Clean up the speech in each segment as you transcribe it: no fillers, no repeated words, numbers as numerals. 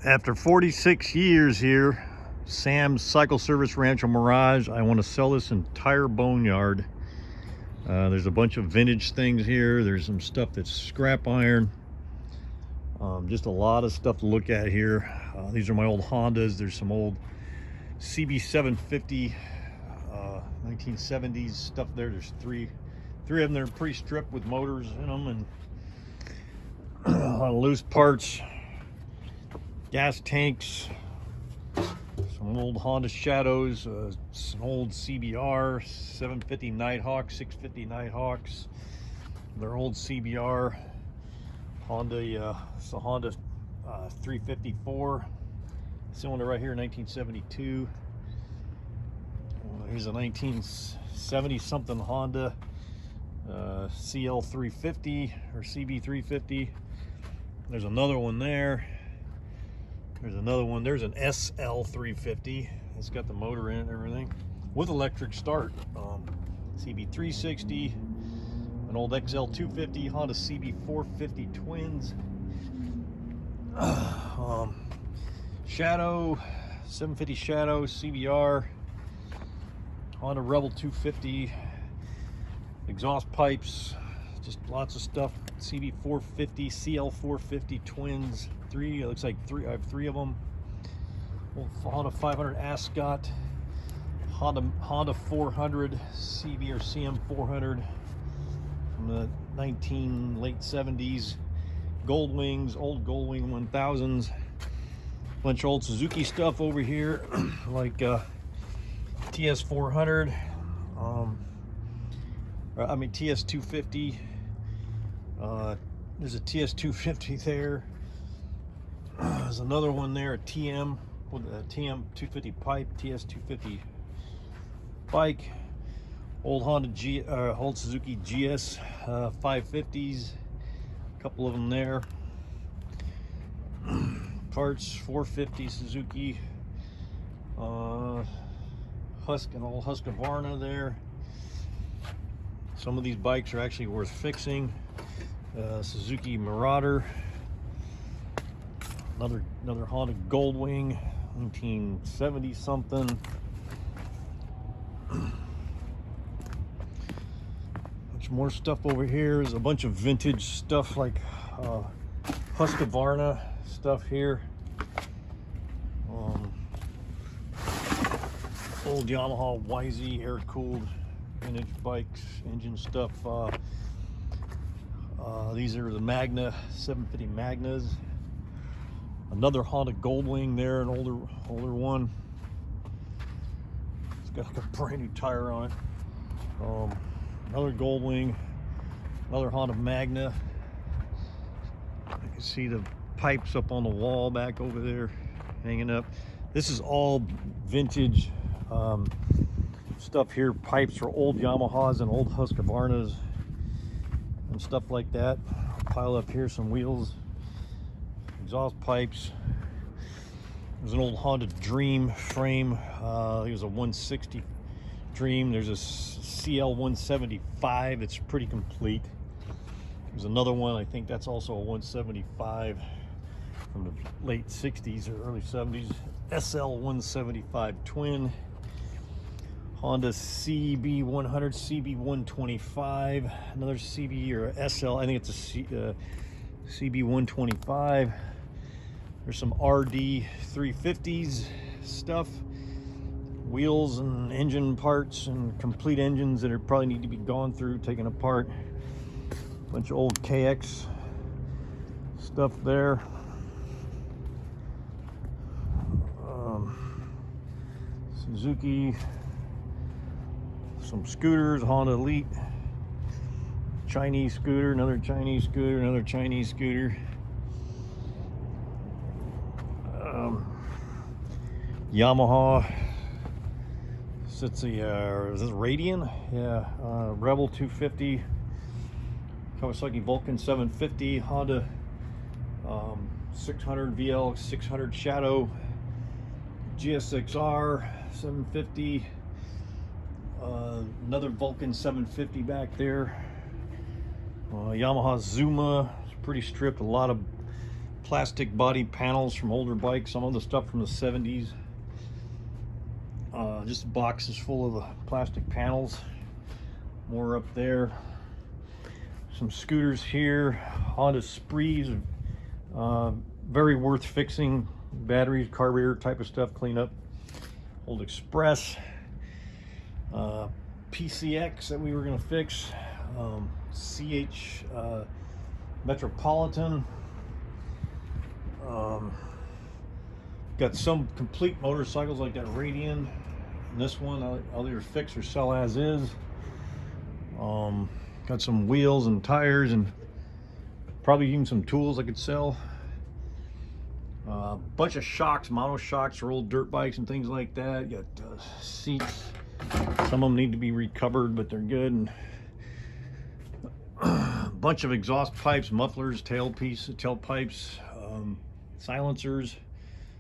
After 46 years here, Sam's Cycle Service Rancho Mirage, I want to sell this entire boneyard. There's a bunch of vintage things here. There's some stuff that's scrap iron. Just a lot of stuff to look at here. These are my old Hondas. There's some old CB750 1970s stuff there. There's three of them that are pretty stripped with motors in them, and a lot of loose parts, gas tanks, some old Honda Shadows, some old CBR 750 Nighthawk, 650 Nighthawks, their old CBR Honda, it's a Honda 354 cylinder right here, 1972. Here's a 1970 something Honda CL350 or CB350. There's another one there. There's another one. There's an SL350. It's got the motor in it and everything with electric start. CB360, an old XL250, Honda CB450 twins. Shadow, 750 Shadow, CBR, Honda Rebel 250, exhaust pipes, just lots of stuff. CB450, CL450 twins, it looks like three. I have three of them. Old Honda 500 Ascot, Honda 400 CB or CM 400 from the late 70s. Gold Wings, old Gold Wing 1000s. Bunch of old Suzuki stuff over here, like TS 400. TS 250. There's a TS 250 there. There's another one there, a TM with a TM 250 pipe, TS 250 bike. Old old Suzuki GS 550s. A couple of them there. Parts 450 Suzuki. An old Husqvarna there. Some of these bikes are actually worth fixing. Suzuki Marauder. Another Honda Goldwing, 1970 something. Much more stuff over here. There's a bunch of vintage stuff like Husqvarna stuff here. Old Yamaha YZ air-cooled vintage bikes, engine stuff. These are the Magna 750 Magnas. Another Honda Goldwing there, an older one. It's got like a brand new tire on it. Another Goldwing, another Honda Magna. You can see the pipes up on the wall back over there, hanging up. This is all vintage stuff here. Pipes for old Yamahas and old Husqvarnas and stuff like that. Pile up here some wheels, exhaust pipes. There's an old Honda Dream frame. It was a 160 Dream. There's a CL 175. It's pretty complete. There's another one. I think that's also a 175 from the late 60s or early 70s. SL 175 twin. Honda CB 100, CB 125. Another CB or SL. I think it's a CB 125. There's some RD 350s stuff. Wheels and engine parts and complete engines that are probably need to be gone through, taken apart. Bunch of old KX stuff there. Suzuki, some scooters, Honda Elite, Chinese scooter, another Chinese scooter, another Chinese scooter. Yamaha, it's a, is this Radian? Yeah, Rebel 250, Kawasaki Vulcan 750, Honda 600 VL 600 Shadow, GSXR 750, another Vulcan 750 back there. Yamaha Zuma, it's pretty stripped, a lot of plastic body panels from older bikes, some of the stuff from the 70s. Just boxes full of the plastic panels. More up there. Some scooters here. Honda Sprees. Very worth fixing. Batteries, carburetor type of stuff, clean up. Old Express. PCX that we were going to fix. CH Metropolitan. Got some complete motorcycles like that Radian. And this one I'll either fix or sell as is. Got some wheels and tires and probably even some tools I could sell. Bunch of shocks, mono shocks for old dirt bikes and things like that. Got seats. Some of them need to be recovered, but they're good. And bunch of exhaust pipes, mufflers, tailpipes, silencers.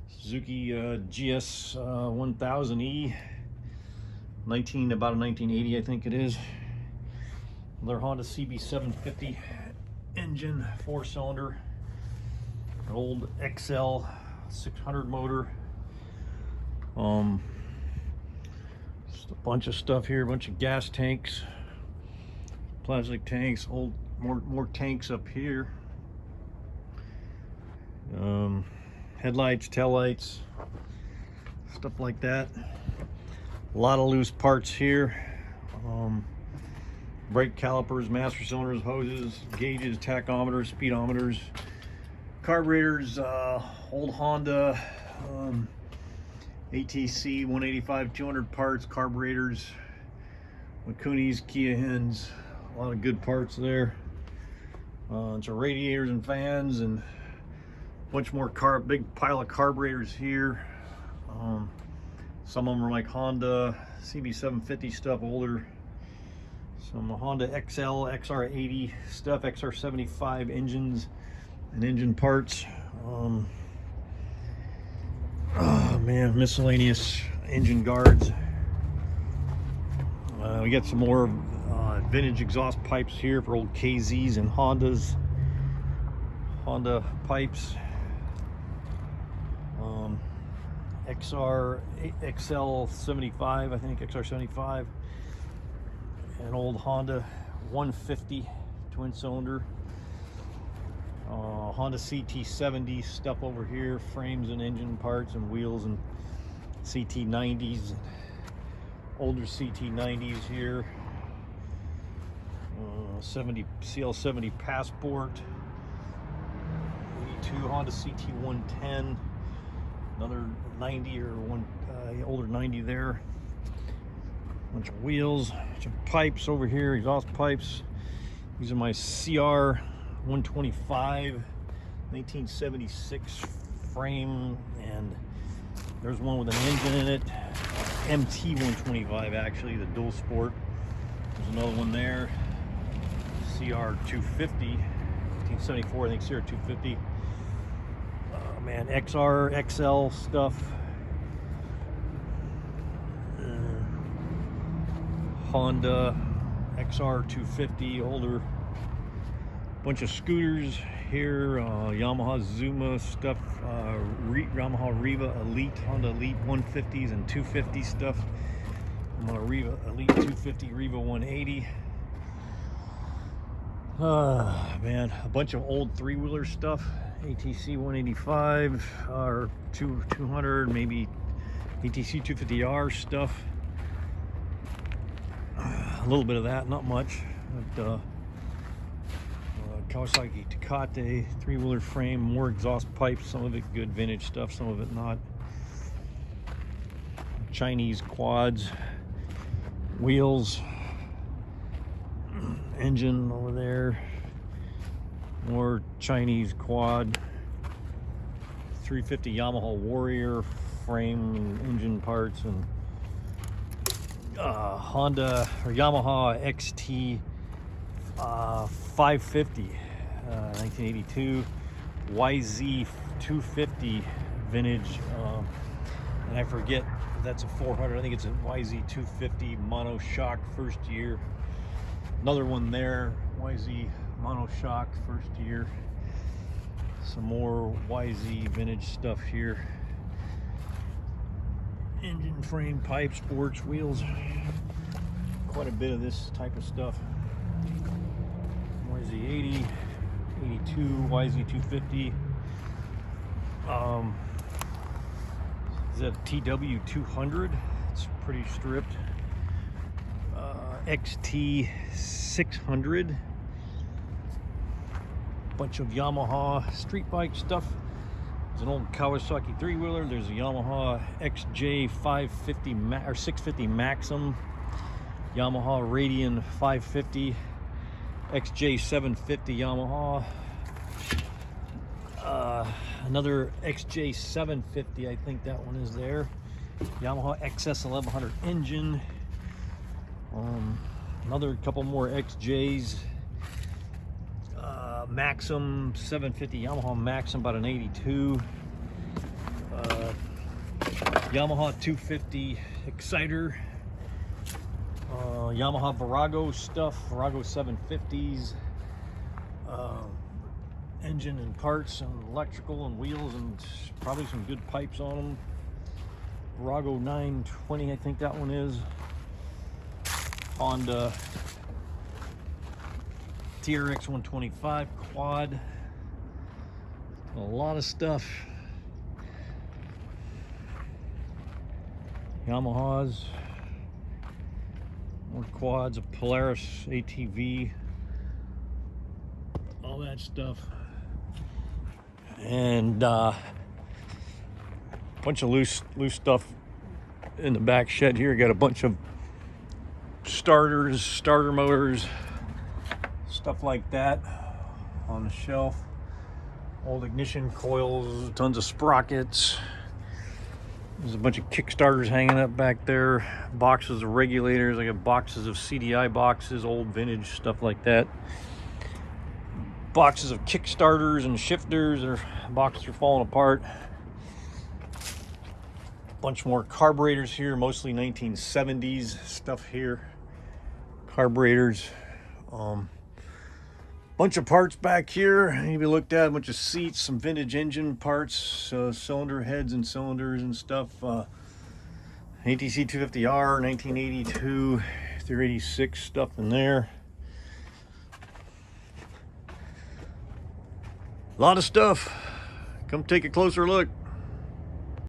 Suzuki GS 1000E, about a 1980, I think it is. Their Honda CB 750 engine, 4-cylinder. An old XL 600 motor. Just a bunch of stuff here, a bunch of gas tanks, plastic tanks, more tanks up here. Headlights, taillights, stuff like that. A lot of loose parts here. Brake calipers, master cylinders, hoses, gauges, tachometers, speedometers, carburetors, old Honda ATC 185 200 parts, carburetors, Wakunis, Kia Hins, a lot of good parts there. Bunch of radiators and fans and bunch more big pile of carburetors here. Some of them are like Honda CB750 stuff, older. Some Honda XL, XR80 stuff, XR75 engines and engine parts. Oh man, miscellaneous engine guards. We got some more vintage exhaust pipes here for old KZs and Hondas. Honda pipes. XL75, I think, XR75. An old Honda 150 twin cylinder. Honda CT70 stuff over here, frames and engine parts and wheels and CT90s, older CT90s here. CL70 Passport, 82 Honda CT110, another 90 or older 90 there. Bunch of wheels, bunch of pipes over here, exhaust pipes. These are my CR 125 1976 frame, and there's one with an engine in it, MT 125 actually, the dual sport. There's another one there, CR 250 1974, I think, CR 250. Man, XR XL stuff. Honda XR 250, older. Bunch of scooters here, Yamaha Zuma stuff, Yamaha Riva Elite, Honda Elite 150s and 250 stuff. Riva Elite 250, Riva 180. Man, a bunch of old three-wheeler stuff, ATC 185 or 200, maybe ATC 250R stuff. A little bit of that, not much. But, Kawasaki Takate three-wheeler frame, more exhaust pipes, some of it good vintage stuff, some of it not. Chinese quads, wheels, engine over there, more Chinese quad, 350 Yamaha Warrior frame and engine parts, and Honda or Yamaha XT 550 1982 YZ 250 vintage, and I forget if that's a 400. I think it's a YZ 250 mono shock first year. Another one there, YZ mono shock first year. Some more YZ vintage stuff here. Engine frame, pipes, forks, wheels. Quite a bit of this type of stuff. YZ80, 82, YZ250. Is that TW200? It's pretty stripped. XT600. Bunch of Yamaha street bike stuff. There's an old Kawasaki three-wheeler. There's a Yamaha XJ550 or 650 Maxim. Yamaha Radian 550. XJ750 Yamaha. Another XJ750, I think that one is there. Yamaha XS1100 engine. Another couple more XJs. Maxim 750, Yamaha Maxim, about an 82. Yamaha 250 Exciter. Yamaha Virago stuff, Virago 750s. Engine and parts and electrical and wheels and probably some good pipes on them. Virago 920, I think that one is. Honda TRX 125 quad. A lot of stuff. Yamahas. More quads, a Polaris ATV. All that stuff. And bunch of loose stuff in the back shed here. Got a bunch of starters, starter motors, stuff like that on the shelf. Old ignition coils, tons of sprockets. There's a bunch of kickstarters hanging up back there. Boxes of regulators. I got boxes of CDI boxes, old vintage stuff like that. Boxes of kickstarters and shifters. Their boxes are falling apart. Bunch more carburetors here, mostly 1970s stuff here. Carburetors. Bunch of parts back here need to be looked at. A bunch of seats, some vintage engine parts, cylinder heads and cylinders and stuff. ATC 250R, 1982 through 86 stuff in there. A lot of stuff. Come take a closer look.